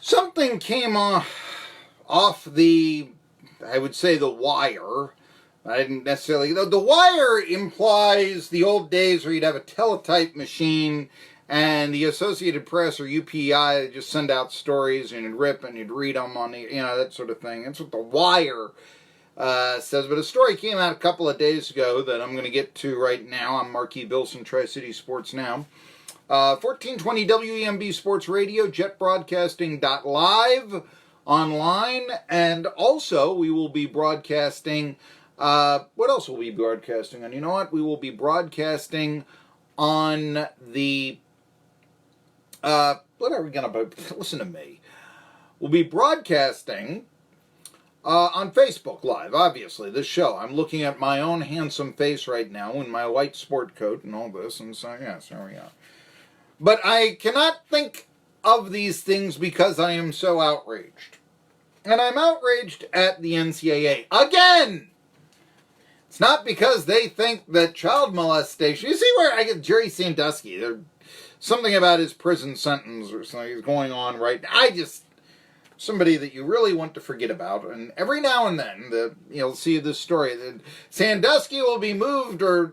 Something came off the, I would say, the wire. I didn't necessarily. The wire implies the old days where you'd have a teletype machine and the Associated Press or UPI just send out stories and you'd rip and you'd read them on the, that sort of thing. That's what the wire says. But a story came out a couple of days ago that I'm going to get to right now. I'm Marky Billson, Tri-City Sports Now. 1420 WEMB Sports Radio, jetbroadcasting.live online, and also we will be broadcasting, what else will we be broadcasting on? You know what? We will be broadcasting on the, what are we going to, listen to me. We'll be broadcasting on Facebook Live, obviously, this show. I'm looking at my own handsome face right now in my white sport coat and all this, and so, yes, there we go. But I cannot think of these things because I am so outraged. And I'm outraged at the NCAA. Again! It's not because they think that child molestation... You see where I get Jerry Sandusky. There's something about his prison sentence or something is going on right now. Somebody that you really want to forget about. And every now and then, you'll see this story. That Sandusky will be moved or,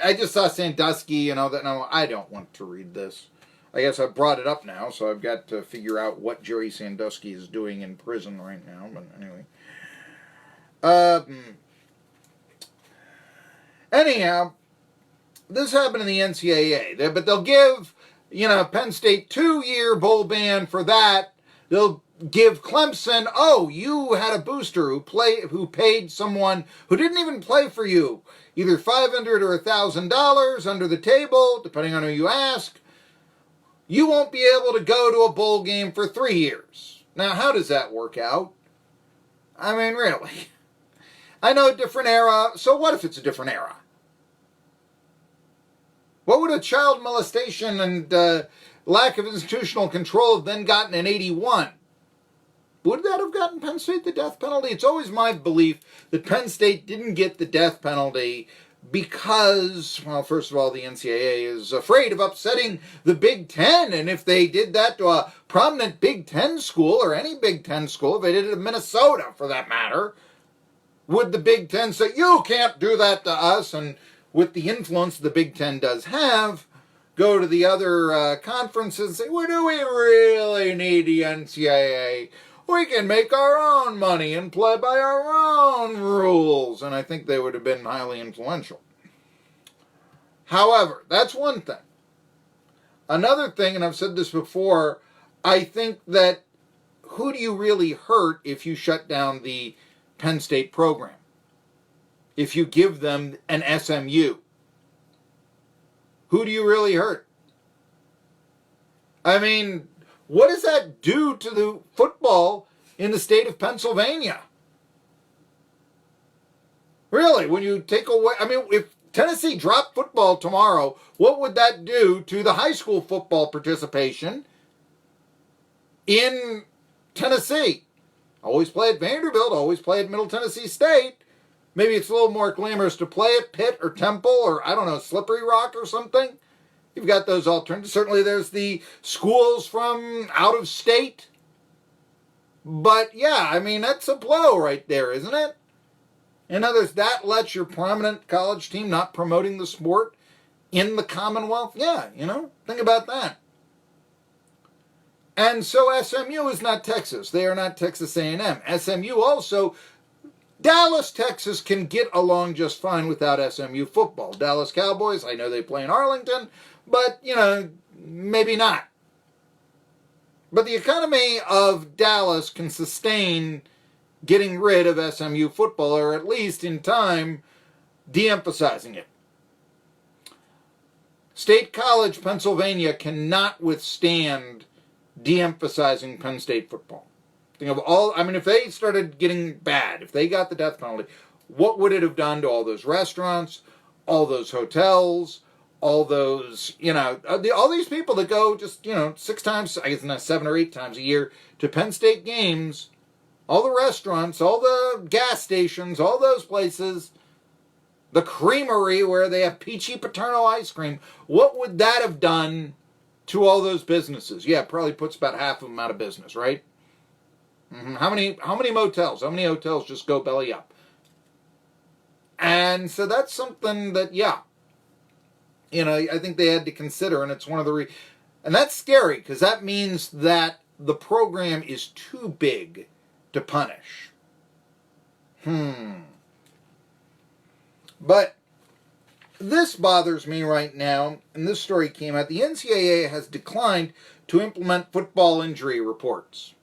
I just saw Sandusky, that no, I don't want to read this. I guess I've brought it up now, so I've got to figure out what Jerry Sandusky is doing in prison right now. But anyway. Anyhow, this happened in the NCAA. But they'll give, Penn State 2-year bowl ban for that. They'll give Clemson, you had a booster who paid someone who didn't even play for you either $500 or $1,000 under the table, depending on who you ask. You won't be able to go to a bowl game for 3 years. Now, how does that work out? I mean, really. I know a different era, so what if it's a different era? What would a child molestation and lack of institutional control have then gotten in 81? Would that have gotten Penn State the death penalty? It's always my belief that Penn State didn't get the death penalty because, well, first of all, the NCAA is afraid of upsetting the Big Ten. And if they did that to a prominent Big Ten school, or any Big Ten school, if they did it to Minnesota for that matter, would the Big Ten say, you can't do that to us? And with the influence the Big Ten does have, go to the other conferences and say, well, do we really need the NCAA? We can make our own money and play by our own rules. And I think they would have been highly influential. However, that's one thing. Another thing, and I've said this before, I think that who do you really hurt if you shut down the Penn State program? If you give them an SMU? Who do you really hurt? I mean, what does that do to the football in the state of Pennsylvania? Really, when you take away... if Tennessee dropped football tomorrow, what would that do to the high school football participation in Tennessee? Always play at Vanderbilt, always play at Middle Tennessee State. Maybe it's a little more glamorous to play at Pitt or Temple or, Slippery Rock or something. You've got those alternatives. Certainly there's the schools from out of state. But yeah, that's a blow right there, isn't it? In other words, that lets your prominent college team not promoting the sport in the Commonwealth. Yeah, think about that. And so SMU is not Texas. They are not Texas A&M. SMU also... Dallas, Texas can get along just fine without SMU football. Dallas Cowboys, I know they play in Arlington, but, maybe not. But the economy of Dallas can sustain getting rid of SMU football, or at least in time, de-emphasizing it. State College, Pennsylvania cannot withstand de-emphasizing Penn State football. Think of all, if they started getting bad, if they got the death penalty, what would it have done to all those restaurants, all those hotels, all those, all these people that go just, 6 times, I guess not 7 or 8 times a year to Penn State games, all the restaurants, all the gas stations, all those places, the creamery where they have peachy paternal ice cream, what would that have done to all those businesses. Yeah, probably puts about half of them out of business, right? How many motels, how many hotels just go belly up? And so that's something that, yeah, I think they had to consider, and it's one of the and that's scary, because that means that the program is too big to punish. But this bothers me right now, and this story came out. The NCAA has declined to implement football injury reports.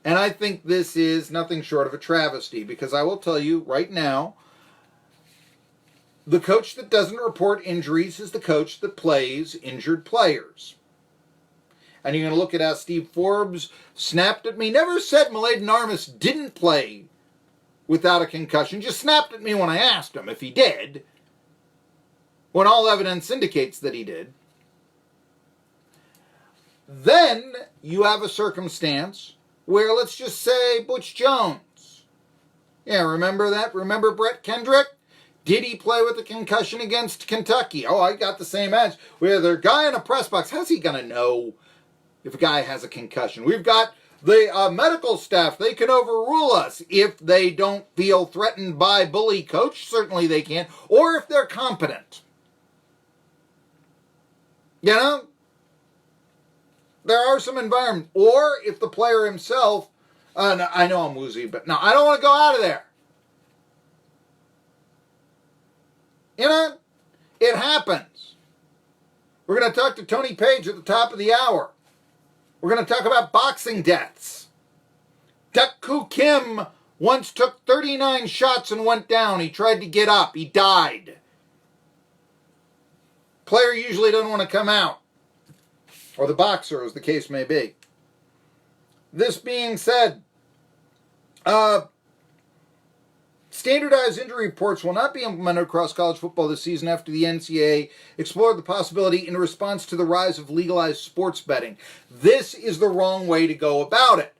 And I think this is nothing short of a travesty, because I will tell you right now, the coach that doesn't report injuries is the coach that plays injured players. And you're going to look at how Steve Forbes snapped at me. Never said Mladen Armas didn't play without a concussion. Just snapped at me when I asked him if he did, when all evidence indicates that he did. Then you have a circumstance where, let's just say, Butch Jones. Yeah, remember that? Remember Brett Kendrick? Did he play with a concussion against Kentucky? Oh, I got the same edge. With a guy in a press box, how's he going to know if a guy has a concussion? We've got the medical staff. They can overrule us if they don't feel threatened by bully coach. Certainly they can. Or if they're competent. There are some environments. Or if the player himself, no, I know I'm woozy, but no, I don't want to go out of there. It happens. We're going to talk to Tony Page at the top of the hour. We're going to talk about boxing deaths. Duk Koo Kim once took 39 shots and went down. He tried to get up. He died. Player usually doesn't want to come out. Or the boxer, as the case may be. This being said, standardized injury reports will not be implemented across college football this season after the NCAA explored the possibility in response to the rise of legalized sports betting. This is the wrong way to go about it.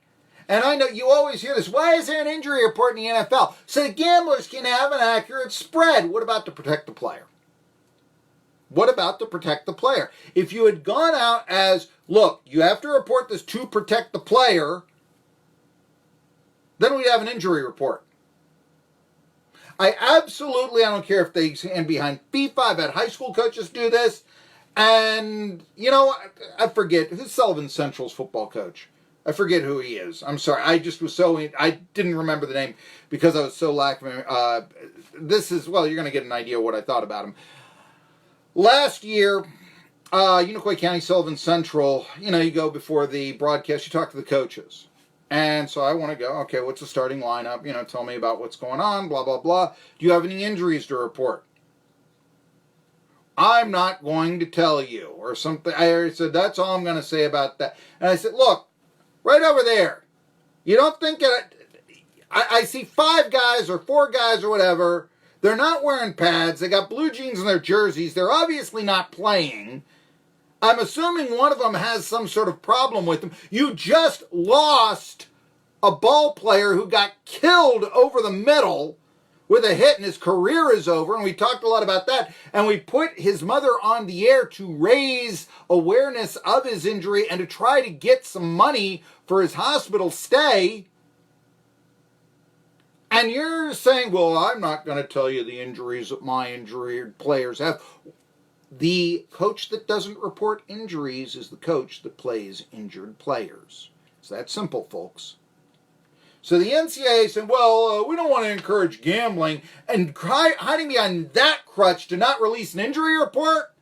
And I know you always hear this, why is there an injury report in the NFL? So the gamblers can have an accurate spread. What about to protect the player? What about to protect the player? If you had gone out as, look, you have to report this to protect the player, then we'd have an injury report. I don't care if they stand behind FIFA. I've had high school coaches do this. And, I forget. Who's Sullivan Central's football coach? I forget who he is. I'm sorry. I didn't remember the name because I was so lacking. You're going to get an idea of what I thought about him. Last year, Unicoi County, Sullivan Central, you go before the broadcast, you talk to the coaches. And so I want to go, okay, what's the starting lineup? Tell me about what's going on, blah, blah, blah. Do you have any injuries to report? I'm not going to tell you, or something. I said, that's all I'm going to say about that. And I said, look, right over there, you don't think I see 5 guys or 4 guys or whatever. They're not wearing pads. They got blue jeans in their jerseys. They're obviously not playing. I'm assuming one of them has some sort of problem with them. You just lost a ball player who got killed over the middle with a hit and his career is over. And we talked a lot about that. And we put his mother on the air to raise awareness of his injury and to try to get some money for his hospital stay. And you're saying, well, I'm not going to tell you the injuries that my injured players have. The coach that doesn't report injuries is the coach that plays injured players. It's that simple, folks. So the NCAA said, well, we don't want to encourage gambling, and hiding behind that crutch to not release an injury report?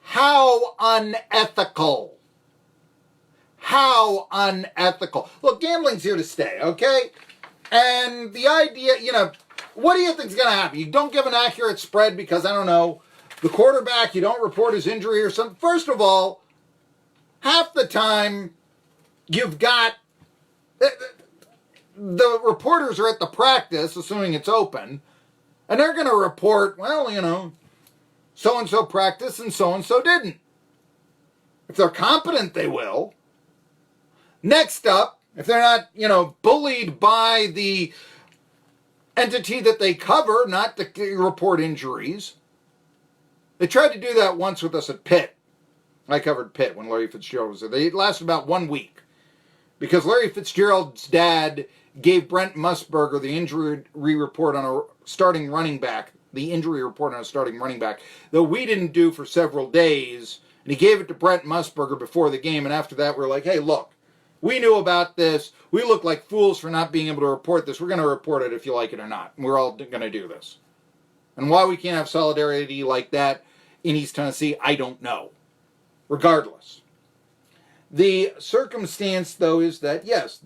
How unethical. How unethical. Look, gambling's here to stay, okay? And the idea, what do you think's going to happen? You don't give an accurate spread because, I don't know, the quarterback, you don't report his injury or something. First of all, half the time you've got, the reporters are at the practice, assuming it's open, and they're going to report, well, so-and-so practiced and so-and-so didn't. If they're competent, they will. Next up, if they're not, bullied by the entity that they cover, not to report injuries, They tried to do that once with us at Pitt. I covered Pitt when Larry Fitzgerald was there. It lasted about 1 week because Larry Fitzgerald's dad gave Brent Musburger the injury report on a starting running back, that we didn't do for several days, and he gave it to Brent Musburger before the game, and after that we're like, hey, look, we knew about this. We look like fools for not being able to report this. We're going to report it if you like it or not. And we're all going to do this. And why we can't have solidarity like that in East Tennessee, I don't know. Regardless. The circumstance, though, is that, yes,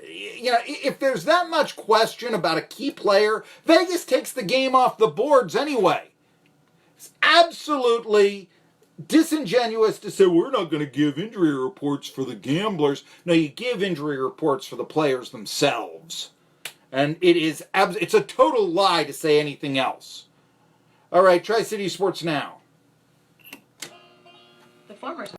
if there's that much question about a key player, Vegas takes the game off the boards anyway. It's absolutely disingenuous to say we're not going to give injury reports for the gamblers. No, you give injury reports for the players themselves. And it's a total lie to say anything else. All right, Tri-City Sports Now. The former